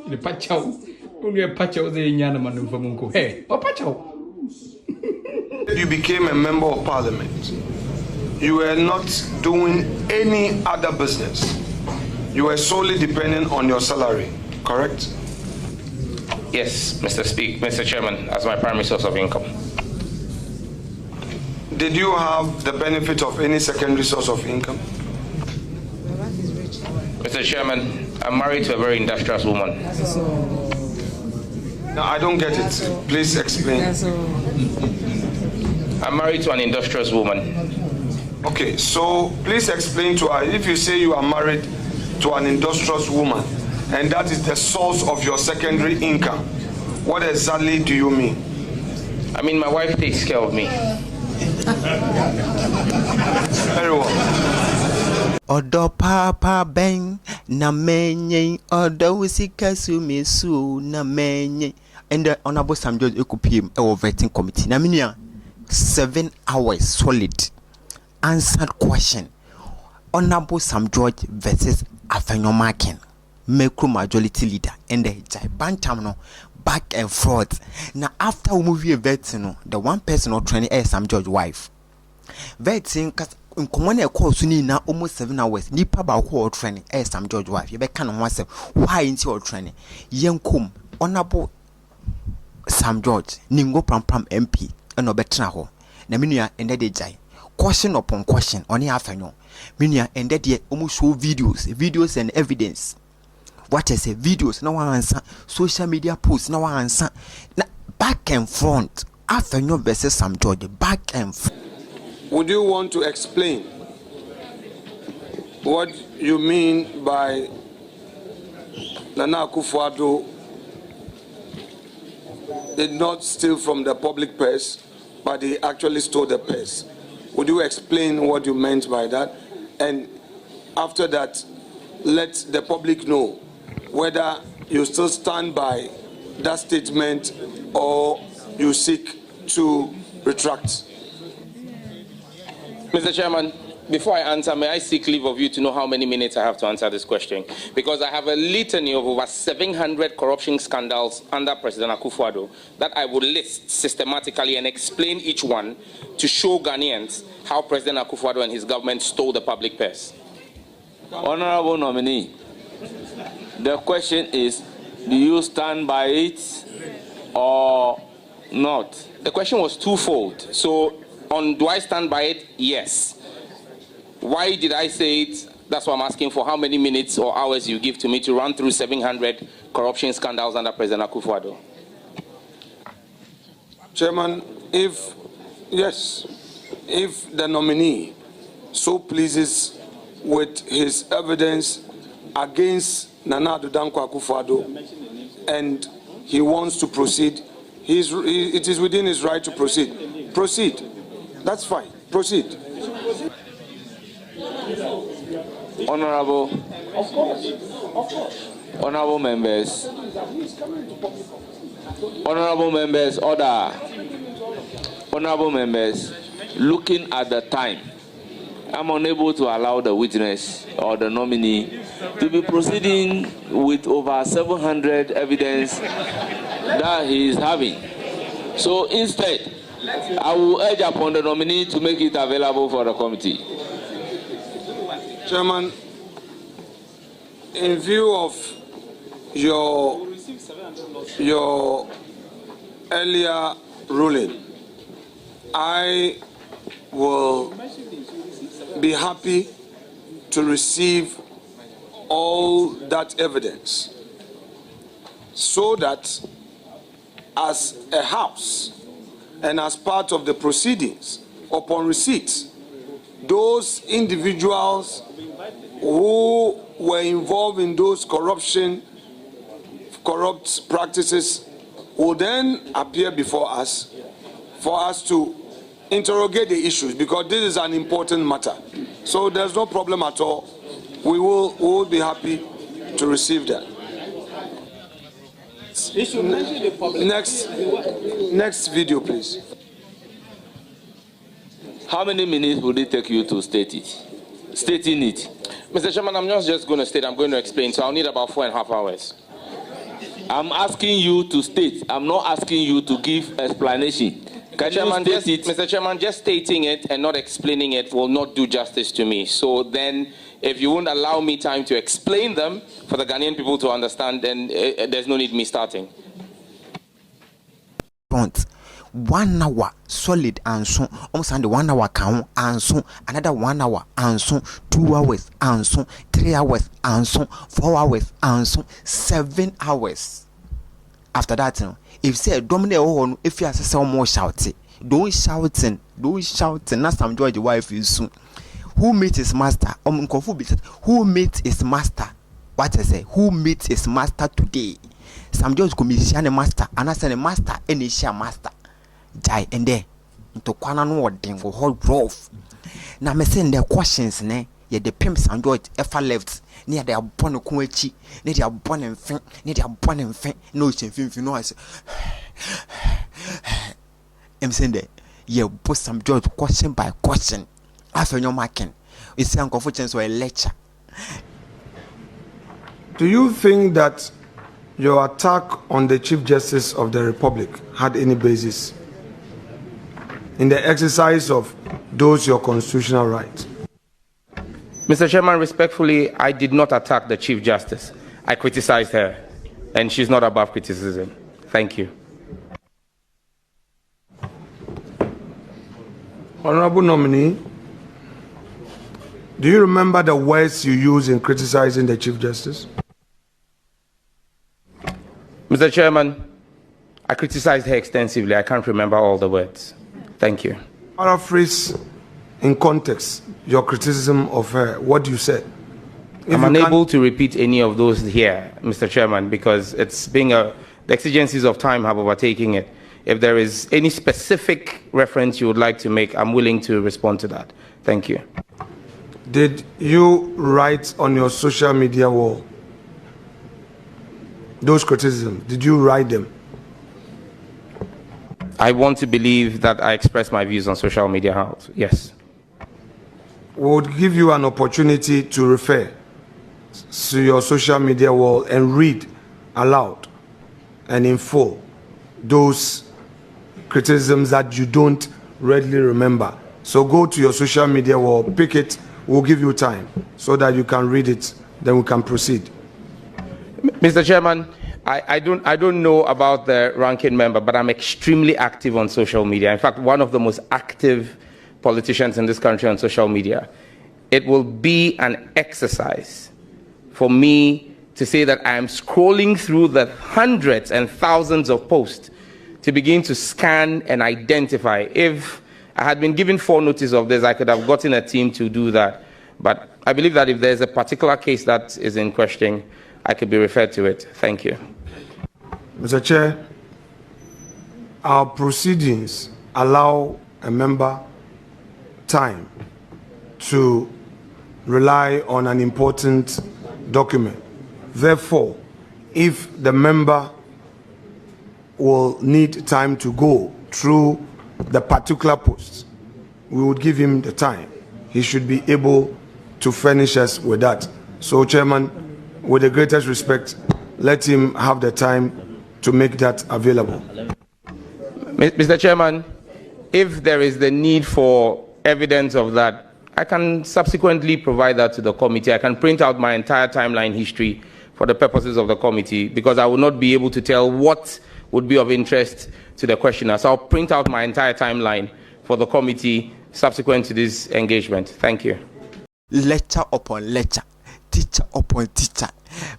The patchow. Only a patchow the Yanaman from Mungo. Hey, a patchow. You became a member of parliament. You were not doing any other business. You were solely dependent on your salary, correct? Yes, Mr. Chairman, as my primary source of income. Did you have the benefit of any secondary source of income? Mr. Chairman, I'm married to a very industrious woman. No, I don't get it. Please explain. I'm married to an industrious woman. Okay, so please explain to her. If you say you are married to an industrious woman and that is the source of your secondary income, what exactly do you mean? I mean, my wife takes care of me. Very well. Odo papa ben na menye odo usika sumesu na menye. And the Honorable Sam George Ekupiem our vetting committee. Na minia 7 hours solid answered question. Honorable Sam George versus Afenyo Markin, macro majority leader, and the Bantamno back and forth. Now after we move here vetting, the one person or training is Sam George wife. Vetting cause in common a course you need now almost 7 hours. Nipa ba ko training is Sam George wife. You be can on myself. Why into your training? Yenkum Honorable Sam George Ningo Pram MP and Obetra ho. Na minua ende de jai. Question upon question on Afenyo. Minua ende de almost show videos and evidence. What I say videos no one answer, social media posts no one answer. Na back and front. Afenyo versus Sam George back and front. Would you want to explain what you mean by Nana Akufo-Addo did not steal from the public purse, but he actually stole the purse? Would you explain what you meant by that? And after that, let the public know whether you still stand by that statement or you seek to retract. Mr. Chairman, before I answer, may I seek leave of you to know how many minutes I have to answer this question? Because I have a litany of over 700 corruption scandals under President Akufo-Addo that I would list systematically and explain each one to show Ghanaians how President Akufo-Addo and his government stole the public purse. Honorable nominee, the question is, do you stand by it or not? The question was twofold. So, do I stand by it? Yes. Why did I say it? That's what I'm asking for. How many minutes or hours you give to me to run through 700 corruption scandals under President Akufo-Addo? Chairman, if the nominee so pleases with his evidence against Nana Addo Dankwa Akufo-Addo and he wants to proceed, it is within his right to proceed. Proceed. That's fine. Proceed. Honorable members, order. Honorable members, looking at the time, I'm unable to allow the witness or the nominee to be proceeding with over 700 evidence that he is having. So instead, I will urge upon the nominee to make it available for the committee. Chairman, in view of your earlier ruling, I will be happy to receive all that evidence so that as a house and as part of the proceedings, upon receipt, those individuals who were involved in those corrupt practices will then appear before us for us to interrogate the issues, because this is an important matter. So there's no problem at all. We will be happy to receive that. Next video, please. How many minutes would it take you to state it? Stating it. Mr. Chairman, I'm not just going to state, I'm going to explain, so I'll need about 4.5 hours. I'm asking you to state. I'm not asking you to give explanation. Mr. Chairman, just stating it and not explaining it will not do justice to me. So then, if you won't allow me time to explain them for the Ghanaian people to understand, then there's no need me starting. 1 hour solid and so almost 1 hour count and so another 1 hour and so 2 hours and so 3 hours and so 4 hours and so 7 hours. After that, if say dominate on if you say more shouting, don't shouting. That's some George wife is soon. Who meets his master? Who meets his master? What I say? Who meets his master today? Some George commission a master, and I send a master, any share master. Die and there into Kwana no wording for whole growth. Now, me send their questions, ne? Ye the pimps and George ever left near their bonnet kuechi, near their bonnet and fin, near their bonnet and fin, no fin, you know. I say, I'm saying that ye put some George question by question. Afenyo Markin, it's an conference or a lecture. Do you think that your attack on the Chief Justice of the Republic had any basis in the exercise of those your constitutional rights? Mr. Chairman, respectfully, I did not attack the Chief Justice. I criticized her, and she's not above criticism. Thank you. Honorable nominee, do you remember the words you used in criticizing the Chief Justice? Mr. Chairman, I criticized her extensively. I can't remember all the words. Thank you. Paraphrase in context your criticism of her, what you said. I'm unable to repeat any of those here, Mr. Chairman, because it's being the exigencies of time have overtaken it. If there is any specific reference you would like to make, I'm willing to respond to that. Thank you. Did you write on your social media wall those criticisms? Did you write them? I want to believe that I express my views on social media house. Yes. We would give you an opportunity to refer to your social media wall and read aloud and in full those criticisms that you don't readily remember. So go to your social media wall, pick it, we'll give you time so that you can read it, then we can proceed. Mr. Chairman, I don't know about the ranking member, but I'm extremely active on social media. In fact, one of the most active politicians in this country on social media. It will be an exercise for me to say that I am scrolling through the hundreds and thousands of posts to begin to scan and identify. If I had been given 4 notice of this, I could have gotten a team to do that. But I believe that if there's a particular case that is in question, I could be referred to it. Thank you. Mr. Chair, our proceedings allow a member time to rely on an important document. Therefore, if the member will need time to go through the particular post, we would give him the time. He should be able to furnish us with that. So, Chairman, with the greatest respect, let him have the time to make that available. Mr. Chairman, if there is the need for evidence of that, I can subsequently provide that to the committee. I can print out my entire timeline history for the purposes of the committee, because I will not be able to tell what would be of interest to the questioner. So I'll print out my entire timeline for the committee subsequent to this engagement. Thank you. Lecture upon lecture, teacher upon teacher.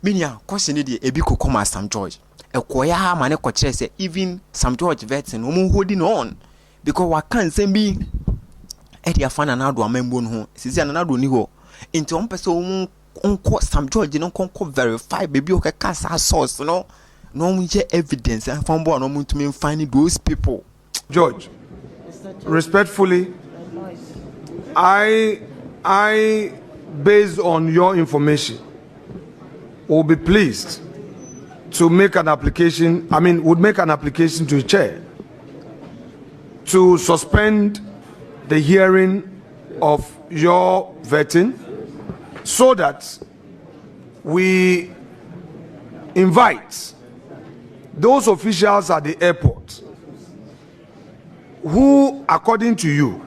Minya question the ebiko come as Sam George. Ekoya mane koche say even Sam George vetting omo holding on because wa kan say be e dia fa na na do amembo no ho sisi na do ni ho nti on pese onko Sam George no konko verify baby o ka sa source no ye evidence and from born no ntumi find those people. George, respectfully, I based on your information will be pleased to make an application, would make an application to the chair to suspend the hearing of your vetting so that we invite those officials at the airport who, according to you,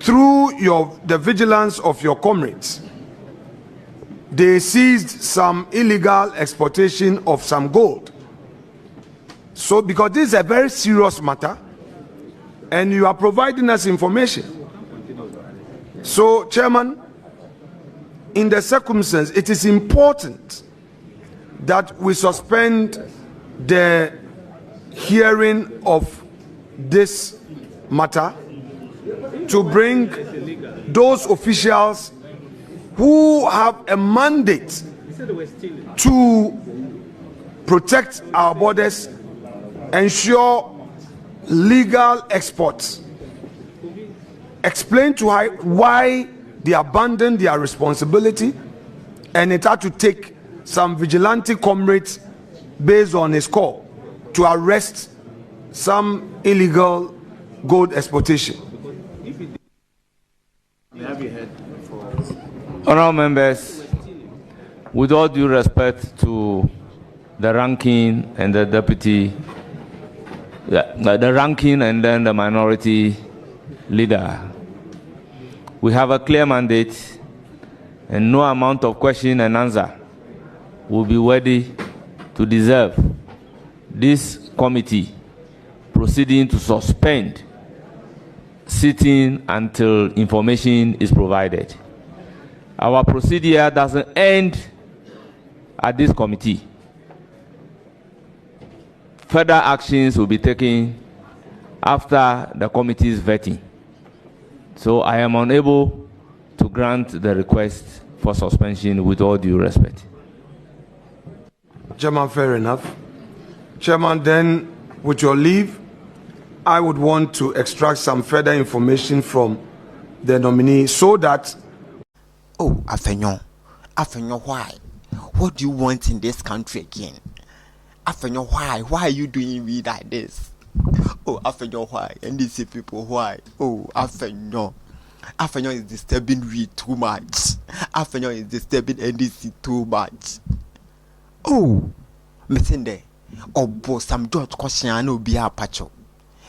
through the vigilance of your comrades, they seized some illegal exportation of some gold. So, because this is a very serious matter, and you are providing us information. So, Chairman, in the circumstance, it is important that we suspend the hearing of this matter to bring those officials who have a mandate to protect our borders, ensure legal exports, explain to why they abandoned their responsibility, and it had to take some vigilante comrades based on his call to arrest some illegal gold exportation. Honourable members, with all due respect to the ranking and the deputy, the ranking and then the minority leader, we have a clear mandate, and no amount of question and answer will be worthy to deserve this committee proceeding to suspend sitting until information is provided. Our procedure doesn't end at this committee. Further actions will be taken after the committee's vetting. So I am unable to grant the request for suspension with all due respect. Chairman, fair enough. Chairman, then, with your leave, I would want to extract some further information from the nominee so that... Oh, Afenyo. Afenyo, why? What do you want in this country again? Afenyo, why? Why are you doing me like this? Oh, Afenyo, why? And these people, why? Oh, Afenyo. Afenyo is disturbing me too much. Afenyo is disturbing NDC too much. Oh, Mesende. Oh, boss, I'm George Koshiano be a pacho.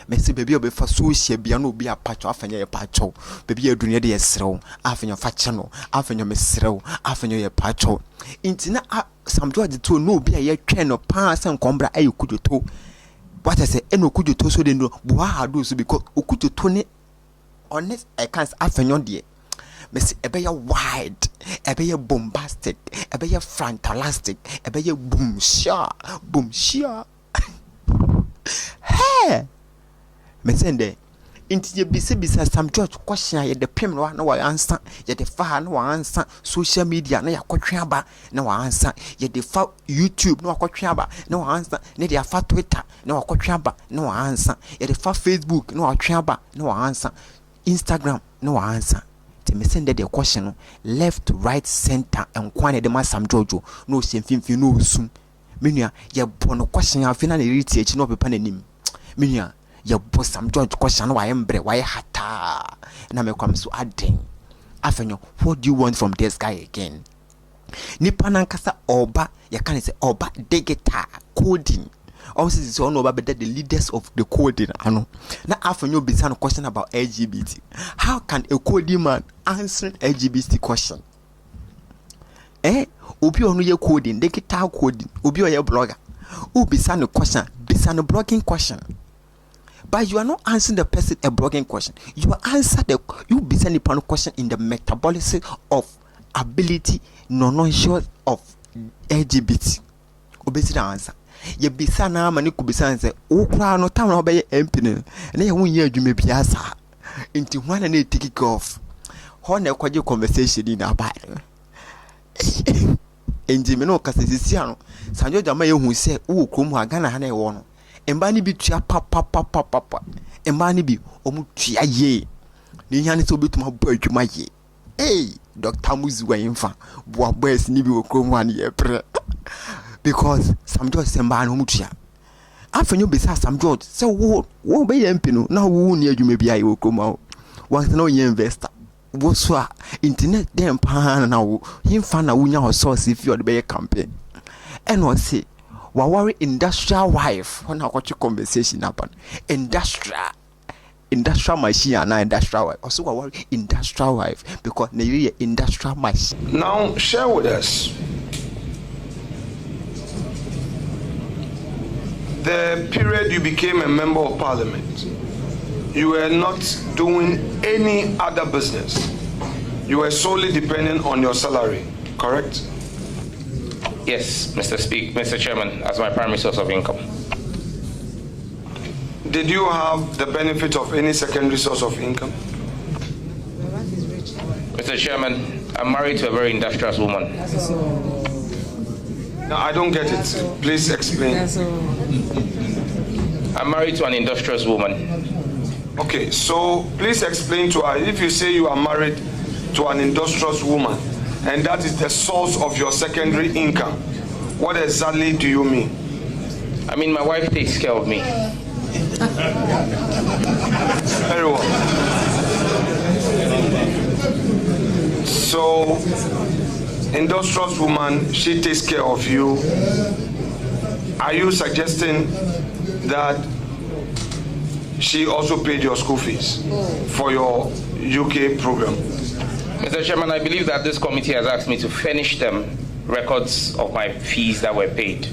Messi baby obe fa social bia no be a pacho. Afenyo ye pacho. Baby ye dunia de esrew. Afenyo fachano. Afenyo mesrew. Afenyo ye pacho. Intina some George to no be a ye train no pass and combra ayu kujoto. What I say, eno kujoto so de no boha do so because ukujoto ne honest I can't Afenyo de. Messi ebe ya wide, ebe ya bombastic, ebe ya frontalastic, ebe ya boom sha. Hey, mesende. Inti ye bisa some George question ye de pem no na wa answer, ye de fa na wa answer, social media na ya kwatwe aba na wa answer, ye de fa YouTube na wa kwatwe aba na wa answer, ne de fa Twitter na wa kwatwe aba na wa answer, ye de fa Facebook na wa kwatwe aba na wa answer, Instagram na wa answer. Me send the question left, right, center, and kwane de ma Sam Jojo no semfimfi no sum. Menua ye bono question afi na research no pepa nanim. Menua ye bo Sam Jojo question no embre why hata. Na me kwam so aden. Afenyo, what do you want from this guy again? Nipa nankasa oba ye kan say oba digital coding. Also, it's all about the leaders of the coding. Now, Afenyo began a question about LGBT. How can a coding man answer LGBT question? Obi onu ye coding, digital coding. Obi oye blogger. Who began a question, began a blogging question. But you are not answering the person a blogging question. You answer you began a question in the metabolism of ability, non-conscious of LGBT. Obesi the answer. Ye bisa na mani kubisa nse ukra no tam na obeye MP ne na ye wonye adwuma bia sa nti hwana na take off ho na kwaje conversation ni na ba enji me no kasisi ano sanjo jama ye hu se wo krom ha Ghana ha na ye wo no emba ni bi tua papa emba ni bi omu tua ye ni nya ne so betuma bo adwuma ye Dr. Muzi wa yimfa bo boys ni bi wo krom ha na ye pre because Sam George semba no mutua Afenyo bisa Sam George say wo be MP no na wo ni adwuma bia ye okoma wo wan no ye investor woswa internet dem pa na wo himfa na wunya ho source if you dey campaign and what say wa worry industrial wife when I watch conversation happen industrial machine and industrial wife also wa worry industrial wife because na you industrial machine. Now share with us the period you became a member of parliament. You were not doing any other business. You were solely dependent on your salary, correct? Yes, Mr. Chairman, as my primary source of income. Did you have the benefit of any secondary source of income? Mr. Chairman, I'm married to a very industrious woman. No, I don't get it. Please explain. I'm married to an industrious woman. Okay, so please explain to her. If you say you are married to an industrious woman and that is the source of your secondary income, what exactly do you mean? I mean, my wife takes care of me. Very well. So, industrious woman, she takes care of you. Are you suggesting that she also paid your school fees for your UK program? Mr. Chairman, I believe that this committee has asked me to furnish them records of my fees that were paid.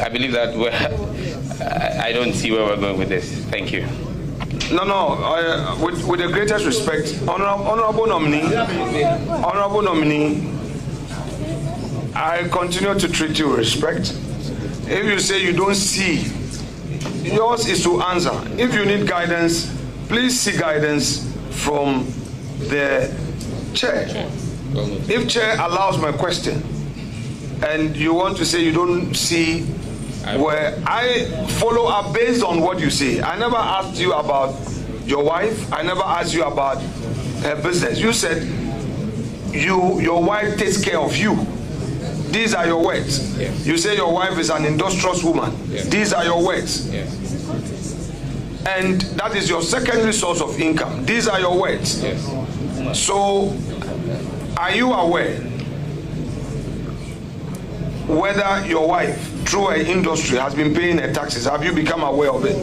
I believe that I don't see where we're going with this. Thank you. No, with the greatest respect, honorable nominee, I continue to treat you with respect. If you say you don't see, yours is to answer. If you need guidance, please seek guidance from the chair. If chair allows my question, and you want to say you don't see, where I follow up based on what you say. I never asked you about your wife. I never asked you about her business. You said your wife takes care of you. These are your words. Yes. You say your wife is an industrious woman. Yes. These are your words. Yes. And that is your secondary source of income. These are your words. Yes. So, are you aware whether your wife, through her industry, has been paying her taxes? Have you become aware of it?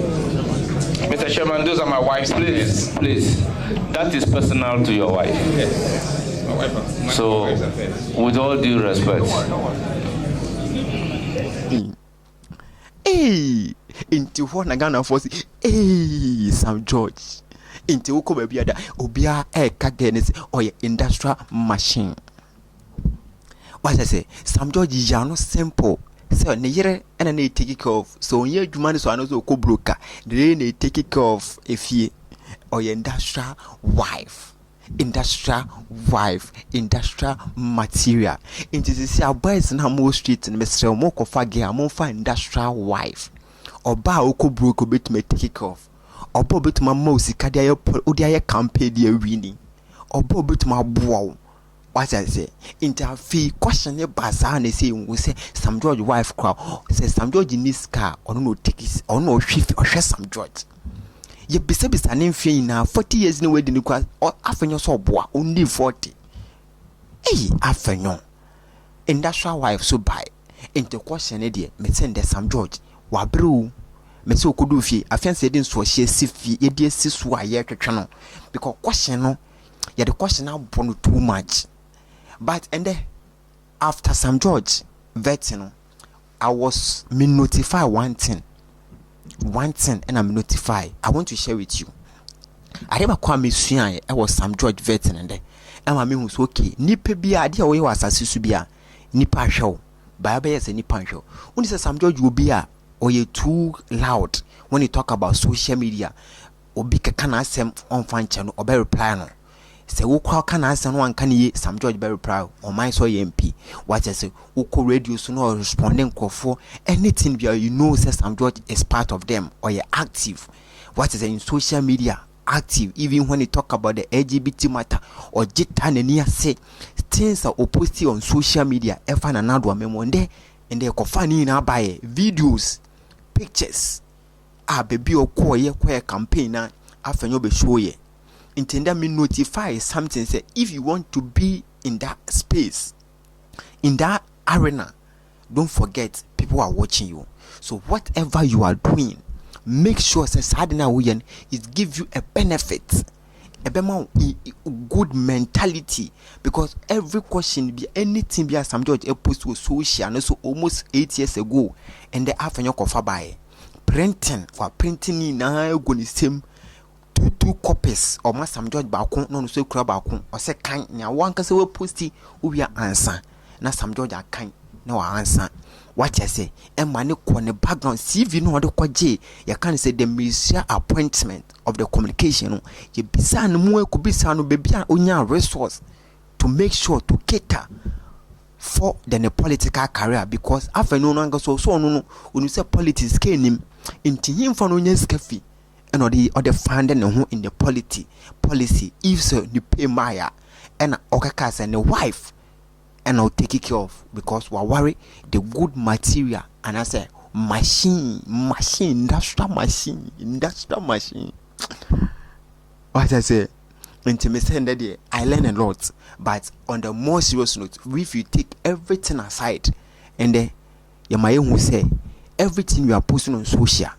Mr. Chairman, those are my wife's Please, that is personal to your wife. Yes. My wife, So, with all due respect. Hey, into what Nagana for hey, Sam George. Into Uko Babiada, Obia, Kagenes, or your industrial machine. What I say, Sam George is no simple. So, Niger and they take it off. So, here, you man is one of the co-broker. They take it off if ye or your industrial wife, industrial material. Into the sea, boys in Hamo Street and Mr. Moko Fagi, I'm on industrial wife. Or bow co-broker bit may take it off. Or bob to my mousy, Kadia, Odia campaign, dear winning. Or bob to my bow. What I say, interfere, question your bazaar and say, we say, some George wife crowd, says some George in this car, or no tickets, or no shift, or share some George. Ye beside an infant now, 40 years no wedding, or Afenyo so boy, only 40. Hey, Afenyo. Industrial wife so by. Into question, idiot, me send there some George, wabru. Me so could do fee, I fancy didn't so she see, ye dear sis, why ye channel. Because question no, yet the question now born too much. But and then after Sam George vetting, I was notified one thing and I'm notified. I want to share with you. I never call me Suyan. I was Sam George vetting and then and my was okay. Nipe be idea we was asisubia nipa show. Baba is a nipa show. When say Sam George will be or you too loud when you talk about social media or be kana sem on fan channel or be reply no. Say who can answer one can ye Sam George very proud or my so MP. What I say who could radio so no responding call for anything you know says Sam George is part of them or you're active. What is in social media active even when you talk about the LGBT matter or jitan and near say things are opposed on social media ever another one and they coffee now by videos, pictures. Baby or queer campaigner Afenyo be show ye. intended me notify something. Say if you want to be in that space, in that arena, don't forget people are watching you. So whatever you are doing, make sure it gives you a benefit, a good mentality, because every question be anything be some judge a post was social and also almost 8 years ago, and the Afenyo kofa by printing for printing in going the same two copies or ma some judge balcon no so crab balcon or say kind nya one can say we posti we answer na some judge are kind no answer. What I say, and money on the background, CV no other kwaje, you can't say the ministerial appointment of the communication. You be san more could be san baby on resource to make sure to cater for the political career, because after no longer so no when you say politics came him into him for no scaffy and or the other funding in the policy if so you pay Maya and Okakas and the wife. And I'll take it care of, because we're worried the good material and I say machine, industrial machine. What I say, intimacy I learn a lot, but on the more serious note, if you take everything aside, and then you might who say everything you are posting on social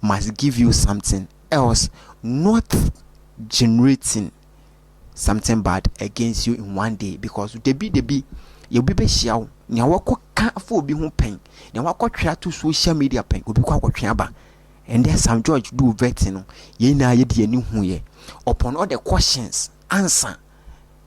must give you something else, not generating something bad against you in one day, because they be you be shiao nya wako ka for be ho pen nya wako twa to social media pen obi kwa kwatwa ba, and then some judge do vetting no ye na ye de ani hu ye upon all the questions answer,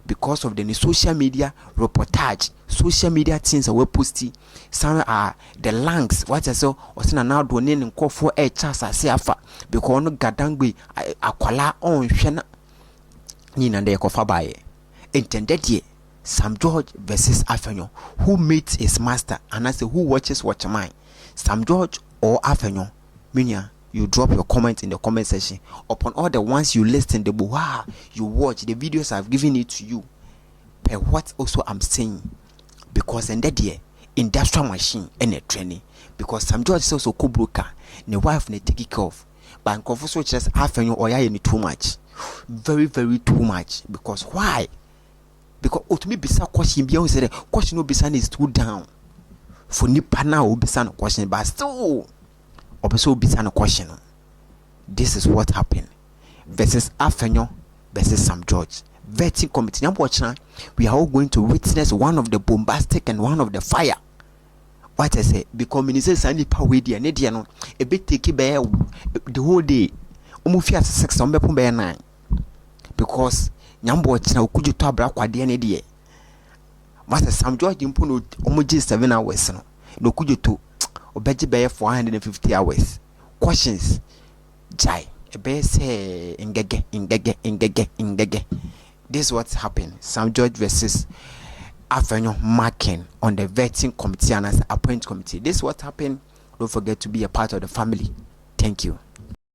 because of the social media reportage, social media things we posting. Some are the langs what I saw or sina now do ne call for a chance say afa, because no gadangbe akwala on hwena ni na de kofa bae intended ye Sam George versus Afenyo, who meets his master, and I say who watches mine, Sam George or Afenyo. Minya, you drop your comment in the comment section upon all the ones you listen, the wow, you watch the videos I've given it to you. But what also I'm saying, because in that year, industrial machine and a training, because Sam George is also co-broker, the wife ne take it off, but so just Afenyo or ya too much, very too much. Because why? Because ultimately bisa question be say question no bisa is too down for nipa na o bisa no question, but still obeso bisa no question. This is what happened versus Afenyo versus Sam George vetting committee. We are all going to witness one of the bombastic and one of the fire. What I say, because minister sani pa we dia ne dia no e be take be the whole day omufia 6 on be pon be 9, because nyambo china okuju to abra kwade ne de master Sam George mpo no omoji 7 hours no okuju to obeji be 450 hours questions jai e be say ingege. This is what happened. Sam George versus Afenyo Markin on the vetting committee and as appointment committee. This is what happened. Don't forget to be a part of the family. Thank you.